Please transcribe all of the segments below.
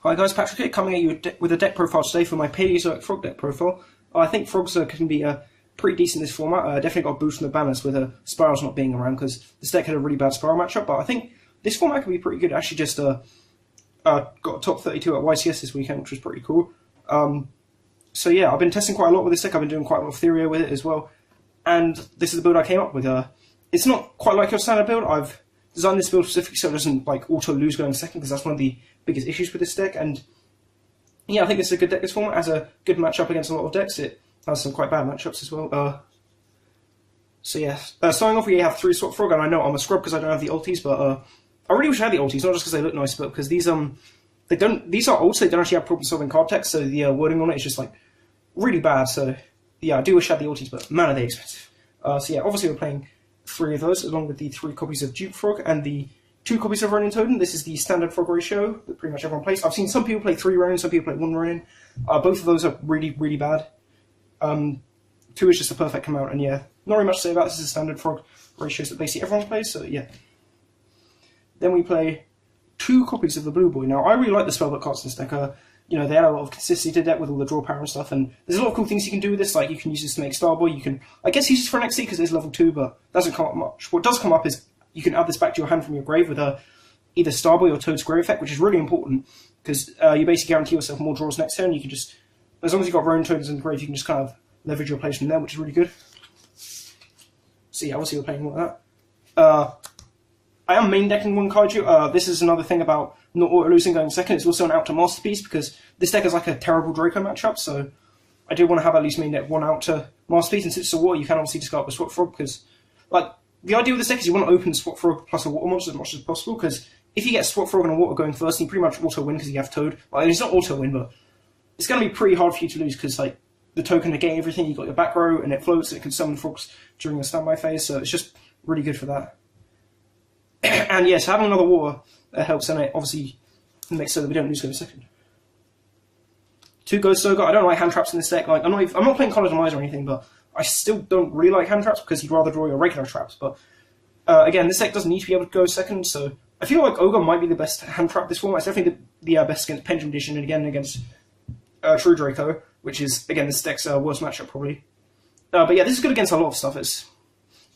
Hi guys, Patrick here, coming at you with a deck profile today for my Paleozoic frog deck profile. I think frogs can be pretty decent in this format. Definitely got a boost from the banners with spirals not being around because this deck had a really bad spiral matchup, but I think this format can be pretty good. Actually just got a top 32 at YCS this weekend, which was pretty cool. So yeah, I've been testing quite a lot with this deck. I've been doing quite a lot of theory with it as well, and this is the build I came up with. It's not quite like your standard build. I've designed this build specifically so it doesn't like auto lose going second, because that's one of the biggest issues with this deck. And yeah, I think it's a good deck. This format has a good matchup against a lot of decks. It has some quite bad matchups as well. So yeah, starting off we have 3 Swap Frog, and I know I'm a scrub because I don't have the ultis, but I really wish I had the ultis, not just because they look nice, but because these are ults, they don't actually have problem solving card text, so the wording on it is just like really bad. So yeah, I do wish I had the ultis, but man are they expensive. So yeah, obviously we're playing 3 of those, along with the 3 copies of Duke Frog and the 2 copies of Ronin Totem. This is the standard frog ratio that pretty much everyone plays. I've seen some people play 3 Ronin, some people play 1 Ronin. Both of those are really, really bad. 2 is just a perfect amount, and yeah, not really much to say about this. This is standard frog ratios that basically everyone plays, so yeah. Then we play 2 copies of the Blue Boy. Now, I really like the spellbook cards in this deck. You know, they add a lot of consistency to the deck with all the draw power and stuff, and there's a lot of cool things you can do with this. Like, you can use this to make Starboy. You can, I guess, use this for an XC because it's level 2, but it doesn't come up much. What does come up is you can add this back to your hand from your grave with either Starboy or Toad's Grave effect, which is really important because you basically guarantee yourself more draws next turn. You can just, as long as you've got Ronin Totems in the grave, you can just kind of leverage your plays from there, which is really good. So yeah, obviously we're playing like that. I am main decking 1 Kaiju. This is another thing about not auto-losing going second. It's also an out to Masterpiece, because this deck is like a terrible Draco matchup, so I do want to have at least main deck 1 out to Masterpiece, and since it's a water, you can obviously discard with Swap Frog, because like the idea with this deck is you want to open Swap Frog plus a water monster as much as possible, because if you get Swap Frog and a water going first, you pretty much auto-win because you have Toad. Like, it's not auto-win, but it's going to be pretty hard for you to lose, because like the token negate everything, you've got your back row, and it floats, and it can summon frogs during a standby phase, so it's just really good for that. And yes, having another water helps, and it obviously makes so that we don't lose go second. 2 Ghost Ogre. I don't like hand traps in this deck. Like, I'm not playing College Demise or anything, but I still don't really like hand traps because you'd rather draw your regular traps. But again, this deck doesn't need to be able to go second, so I feel like Ogre might be the best hand trap this format. It's definitely the best against Pendulum Edition, and again against True Draco, which is again this deck's worst matchup probably. But yeah, this is good against a lot of stuff. It's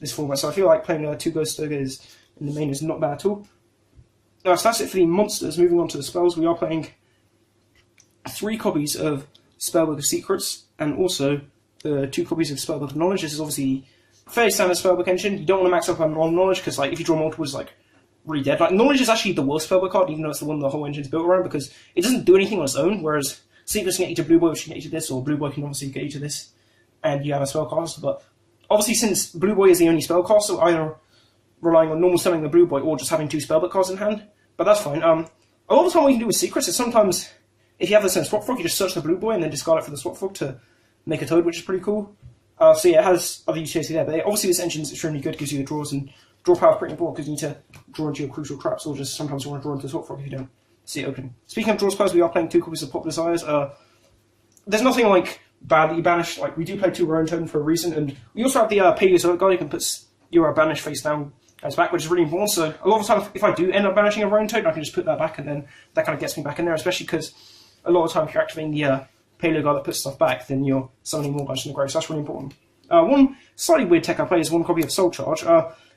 this format, so I feel like playing 2 Ghost Ogre in the main is not bad at all. So that's it for the monsters. Moving on to the spells, we are playing 3 copies of Spellbook of Secrets, and also 2 copies of Spellbook of Knowledge. This is obviously a fairly standard Spellbook engine. You don't want to max up on Knowledge, because like if you draw multiple, it's like really dead. Like, Knowledge is actually the worst Spellbook card, even though it's the one the whole engine's built around, because it doesn't do anything on its own, whereas Secrets can get you to Blue Boy, which can get you to this, or Blue Boy can obviously get you to this, and you have a spellcaster. But obviously, since Blue Boy is the only spellcaster, either relying on normal summoning the Blue Boy or just having 2 Spellbook cards in hand, but that's fine. A lot of the time what you can do with Secrets is sometimes, if you have this in a Swap Frog, you just search the Blue Boy and then discard it for the Swap Frog to make a Toad, which is pretty cool. So yeah, it has other utility there, but obviously this engine is extremely good, gives you the draws, and draw power is pretty important because you need to draw into your crucial traps, or just sometimes you want to draw into the Swap Frog if you don't see it opening. Speaking of draws powers, we are playing 2 copies of Pop Desires. There's nothing like bad that you banish. Like, we do play 2 Ronin Totem for a reason, and we also have the Paleozoic guy. You can put your banish face down as back, which is really important. So a lot of the time, if I do end up banishing a Ronin Totem, I can just put that back, and then that kind of gets me back in there, especially because a lot of the time if you're activating the Paleo guy that puts stuff back, then you're summoning more guys from the grave, so that's really important. One slightly weird tech I play is 1 copy of Soul Charge.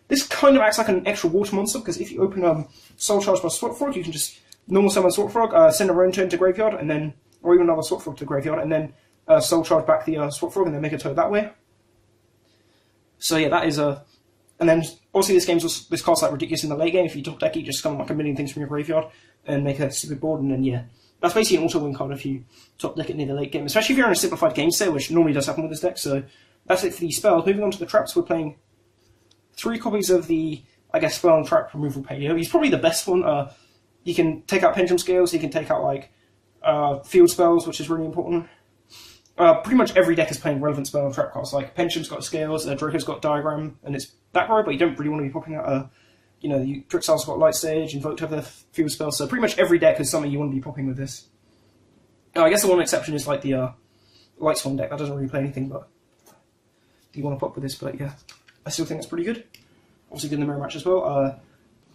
This kind of acts like an extra water monster, because if you open Soul Charge by Swap Frog, you can just normal summon Swap Frog, send a Ronin Totem to graveyard, and then, or even another Swap Frog to graveyard, and then Soul Charge back the Swap Frog, and then make a Toad that way. So yeah, that is and then obviously this card's like ridiculous in the late game. If you top deck it, you just summon like a million things from your graveyard and make a stupid board, and then yeah, that's basically an auto-win card if you top deck it near the late game, especially if you're in a simplified game state, which normally does happen with this deck. So that's it for the spells. Moving on to the traps, we're playing 3 copies of the, I guess, spell and trap removal Paleo. He's probably the best one. You can take out Pendulum Scales, you can take out like field spells, which is really important. Pretty much every deck is playing relevant spell and trap cards. Like, Pendulum's got Scales, Draco's got Diagram, and it's back row, but you don't really want to be popping out you know, the Trixile's got Light Stage, Invoke to have the field spell, so pretty much every deck is something you want to be popping with this. I guess the one exception is like the Light Swan deck. That doesn't really play anything, but you want to pop with this, but yeah, I still think it's pretty good. Obviously good in the mirror match as well.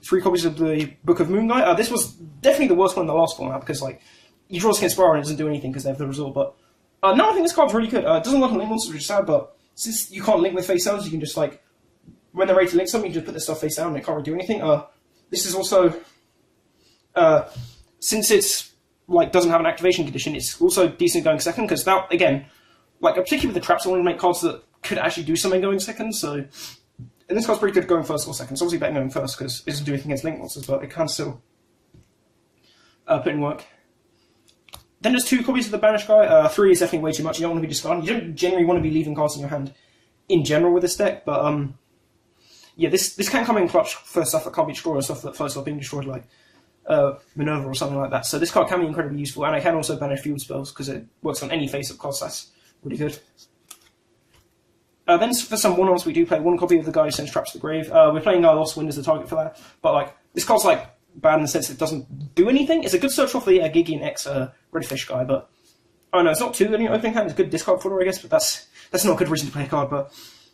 3 copies of the Book of Moonlight. This was definitely the worst one in the last format, because like you draw Skin Spiral and it doesn't do anything because they have the result. But no, I think this card's really good. It doesn't work on link monsters, which is sad, but since you can't link with face downs, you can just like, when they're ready to link something, you just put this stuff face down and it can't really do anything. This is also, since it's like doesn't have an activation condition, it's also decent going second, because that, again, like particularly with the traps, I want to make cards that could actually do something going second, so, and this card's pretty good going first or second. It's obviously better going first because it doesn't do anything against link monsters, but it can still put in work. Then there's 2 copies of the Banished guy. 3 is definitely way too much. You don't want to be discarding. You don't generally want to be leaving cards in your hand in general with this deck, but yeah, this can come in clutch for stuff that can't be destroyed or stuff that floats up being destroyed, like Minerva or something like that. So this card can be incredibly useful, and I can also banish field spells because it works on any face-up cards. That's really good. Then for some one-ons, we do play 1 copy of the guy who sends traps to the grave. We're playing Lost Wind as the target for that, but like this card's like bad in the sense it doesn't do anything. It's a good search off the Gigian X Redfish guy, but I don't know, it's not too good in your opening hand. It's a good discard fodder, I guess, but that's not a good reason to play a card. But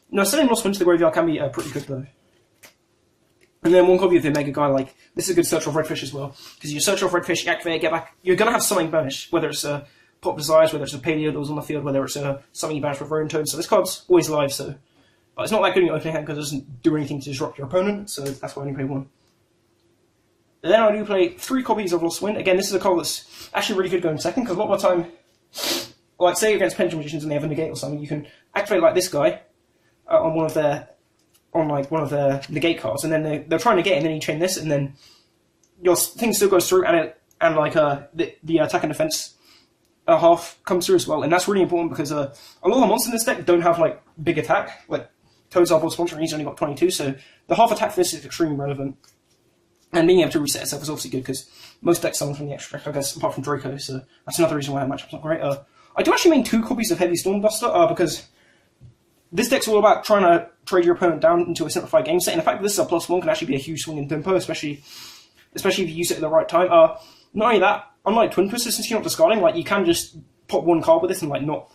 no, sending Lost Wind to the graveyard can be pretty good though. And then 1 copy of the Omega guy, like this is a good search off Redfish as well, because you search off Redfish, you activate it, get back. You're gonna have something banished, whether it's a Pot of Desires, whether it's a Paleo that was on the field, whether it's something you banish with Ruin Toad. So this card's always live, so but it's not that good in your opening hand because it doesn't do anything to disrupt your opponent, so that's why I only play 1. And then I do play 3 copies of Lost Wind. Again, this is a card that's actually really good going second, because a lot of the time, like say against Pendulum Magicians and they have a negate or something, you can activate like this guy on one of their negate cards, and then they're trying to negate, and then you chain this, and then your thing still goes through, and the attack and defense half comes through as well, and that's really important because a lot of the monsters in this deck don't have like big attack. Like Toad's our boss monster, and he's only got 22, so the half attack for this is extremely relevant. And being able to reset itself is obviously good because most decks summon from the extra deck, I guess, apart from Draco, so that's another reason why that matchup's not great. I do actually mean 2 copies of Heavy Stormbuster because this deck's all about trying to trade your opponent down into a simplified game set, and the fact that this is a +1 can actually be a huge swing in tempo, especially if you use it at the right time. Not only that, unlike Twin Twister, since you're not discarding, like you can just pop 1 card with this and like not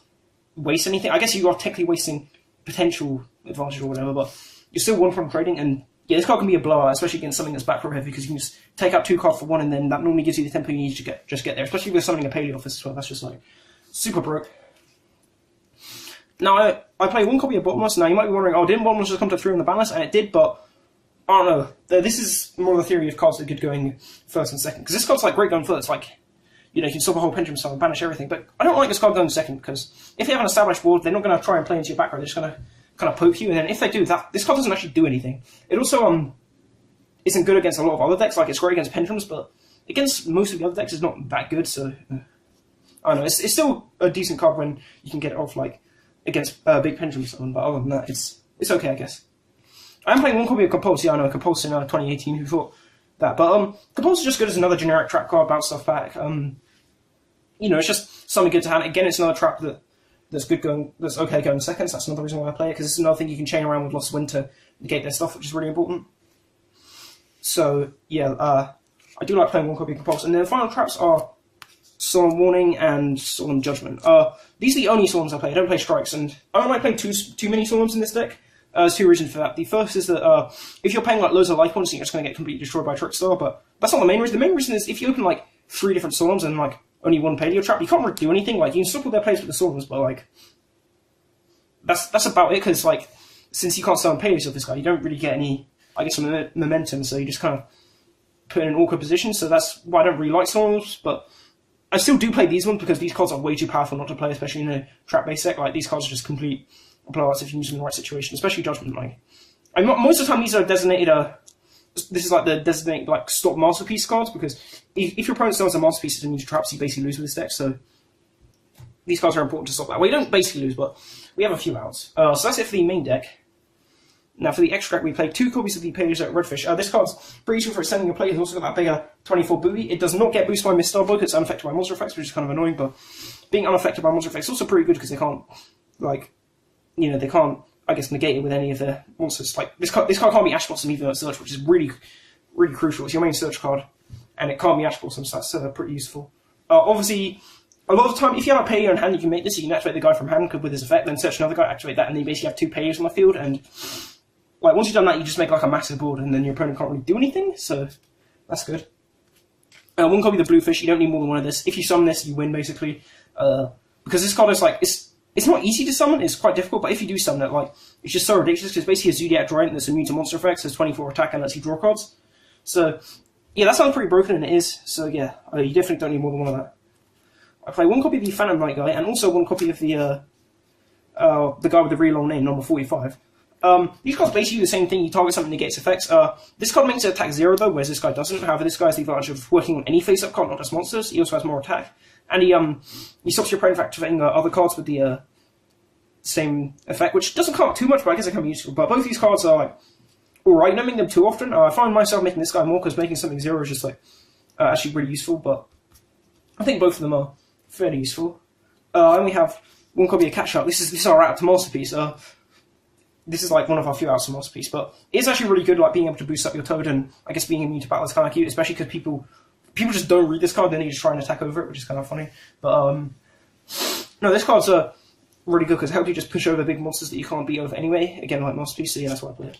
waste anything. I guess you are technically wasting potential advantage or whatever, but you're still 1 from trading, and yeah, this card can be a blowout, especially against something that's back row heavy, because you can just take out 2 cards for 1, and then that normally gives you the tempo you need to get there, especially with something a Paleo office as well. That's just like super broke. Now, I play 1 copy of Bottomless. Now, you might be wondering, oh, didn't Bottomless just come to 3 on the ban list? And it did, but I don't know. This is more the theory of cards that are good going first and second, because this card's like great going first. Like, you know, you can stop a whole Pendulum style and banish everything, but I don't like this card going second, because if they have an established board, they're not going to try and play into your back row. They're just going to kind of poke you, and then if they do that, this card doesn't actually do anything. It also isn't good against a lot of other decks. Like, it's great against Pendulums, but against most of the other decks, it's not that good. So I don't know. It's still a decent card when you can get it off like against big Pendulums, but other than that, it's okay, I guess. I'm playing 1 copy of Compulse. Yeah, I know Compulse in 2018. Who thought that? But Compulse is just good as another generic trap card, bounce stuff back. You know, it's just something good to hand. Again, it's another trap that's good going, that's okay going seconds. That's another reason why I play it, because it's another thing you can chain around with Lost Wind to negate their stuff, which is really important. So yeah, I do like playing 1 copy of Compulse. And then the final traps are Solemn Warning and Solemn Judgment. These are the only Solemns I play. I don't play Strikes, and I don't like playing too many Solemns in this deck. There's 2 reasons for that. The first is that if you're paying like loads of life points, you're just going to get completely destroyed by Trickstar, but that's not the main reason. The main reason is if you open like 3 different Solemns and like only 1 Paleo trap, you can't really do anything. Like, you can stop all their plays with the Solemns, but like that's about it, because like since you can't summon Paleos with this guy, you don't really get any, I guess, momentum, so you just kind of put in an awkward position. So that's why I don't really like Solemns, but I still do play these ones because these cards are way too powerful not to play, especially in a trap-based deck. Like, these cards are just complete blowouts if you use them in the right situation, especially Judgment. Like, most of the time these are designated, this is like the designated like stop masterpiece cards, because if your opponent sells a masterpiece and use traps, you basically lose with this deck. So these cards are important to stop that. Well, you don't basically lose, but we have a few outs. So that's it for the main deck. Now for the extract, we play 2 copies of the Paleozoic Redfish. This card's pretty useful for extending your play. It's also got that bigger 24 booty. It does not get boosted by Mistar Book. It's unaffected by monster effects, which is kind of annoying, but being unaffected by monster effects is also pretty good because they can't, like, you know, they can't, I guess, negate it with any of their monsters. Like, this card can't be Ash Blossom even at Search, which is really, really crucial. It's your main Search card, and it can't be Ash Blossom, so that's pretty useful. Obviously, a lot of the time, if you have a Paleo in hand, you can make this. You can activate the guy from hand with his effect, then search another guy, activate that, and then you basically have 2 Paleos on the field, and like, once you've done that, you just make like a massive board, and then your opponent can't really do anything, so that's good. One copy of the Bluefish, you don't need more than one of this. If you summon this, you win, basically. Because this card is like, it's not easy to summon, it's quite difficult, but if you do summon it, like, it's just so ridiculous, because it's basically a Zodiac Giant that's immune to monster effects, has 24 attack, and lets you draw cards. So, yeah, that sounds pretty broken, and it is, so yeah, you definitely don't need more than one of that. I play one copy of the Phantom Knight guy, and also one copy of the guy with the really long name, number 45. These cards basically do the same thing. You target something, negates effects. This card makes it attack 0 though, whereas this guy doesn't. However, this guy has the advantage of working on any face-up card, not just monsters. He also has more attack, and he stops your opponent from activating other cards with the same effect, which doesn't come up too much, but I guess it can be useful. But both these cards are like alright. Don't make them too often. I find myself making this guy more because making something 0 is just like actually really useful. But I think both of them are fairly useful. I only have one copy of Cat Shark. This is our out to masterpiece. This is like one of our few outs of masterpiece, but it's actually really good, like being able to boost up your Toad, and I guess being immune to battle is kind of cute, especially because people just don't read this card, then they just try and attack over it, which is kind of funny. But no, this card's really good because it helps you just push over big monsters that you can't beat over anyway. Again, like masterpiece, so yeah, that's why I play it.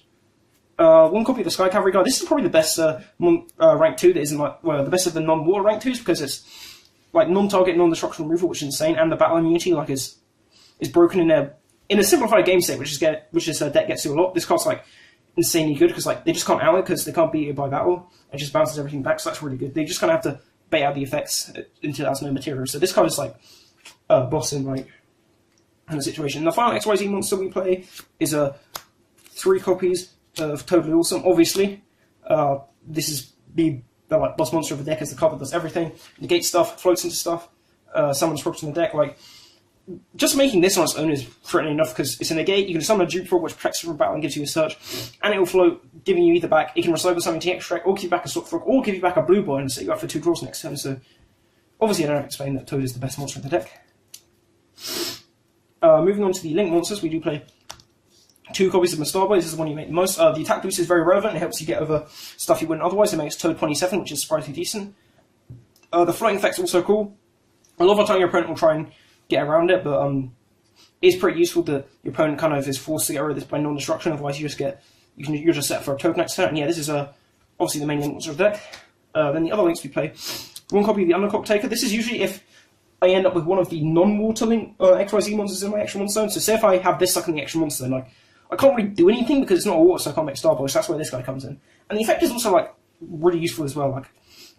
One copy of the Sky Cavalry guard. This is probably the best rank 2 that isn't like, well, the best of the non-water rank 2s, because it's like non-target, non-destruction removal, which is insane, and the battle immunity like is broken in a simplified game state, which is deck gets to a lot. This card's like insanely good because like they just can't out it because they can't beat it by battle. It just bounces everything back, so that's really good. They just kind of have to bait out the effects until it has no material. So this card is like boss in like in the situation. And the final XYZ monster we play is 3 copies of Totally Awesome. Obviously, this is the like boss monster of the deck, as the card that does everything, negates stuff, floats into stuff, summons frogs in the deck. Like, just making this on its own is threatening enough because it's a negate. You can summon a dupe frog which protects you from battle and gives you a search, and it will float, giving you either back. It can recycle something to extract, or give you back a sword frog, or give you back a blue boy and set you up for 2 draws next turn. So obviously, I don't have to explain that Toad is the best monster in the deck. Moving on to the Link monsters, we do play 2 copies of the Starboy. This is the one you make the most. The attack boost is very relevant. It helps you get over stuff you wouldn't otherwise. It makes Toad 27, which is surprisingly decent. The floating effect's also cool. A lot of the time, your opponent will try and get around it, but it's pretty useful that your opponent kind of is forced to get rid of this by non-destruction. Otherwise, you're just set for a Toad next turn. And yeah, this is obviously the main Link monster of the deck. Then the other links we play, 1 copy of the Undercock Taker. This is usually if I end up with one of the non-water Link XYZ monsters in my extra monster zone. So say if I have this stuck in the extra monster, then like I can't really do anything because it's not a water, so I can't make Starboy. So that's where this guy comes in. And the effect is also like really useful as well. Like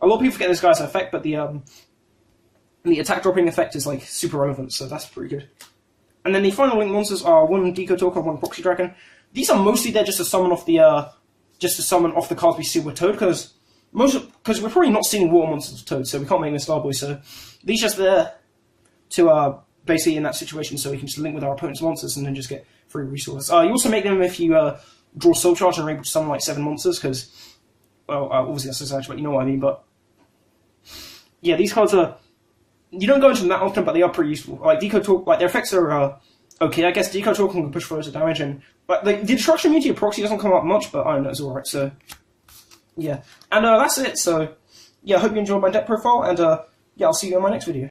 a lot of people forget this guy's effect, but the attack dropping effect is like super relevant, so that's pretty good. And then the final Link monsters are 1 Deco Talker and 1 Proxy Dragon. These are mostly there just to summon off the cards we see with Toad, because we're probably not seeing water monsters with Toad, so we can't make them Starboy. So these just there to basically in that situation, so we can just link with our opponent's monsters and then just get free resources. You also make them if you draw Soul Charge and are able to summon like 7 monsters, because well, obviously that's exaggeration, but you know what I mean. But yeah, these cards are. You don't go into them that often, but they are pretty useful. Like Deco Talk, like their effects are okay. I guess Deco Talk can push flows of damage, and but the destruction immunity of proxy doesn't come up much, but I don't know, it's alright. So yeah, and that's it. So yeah, I hope you enjoyed my deck profile, and yeah, I'll see you in my next video.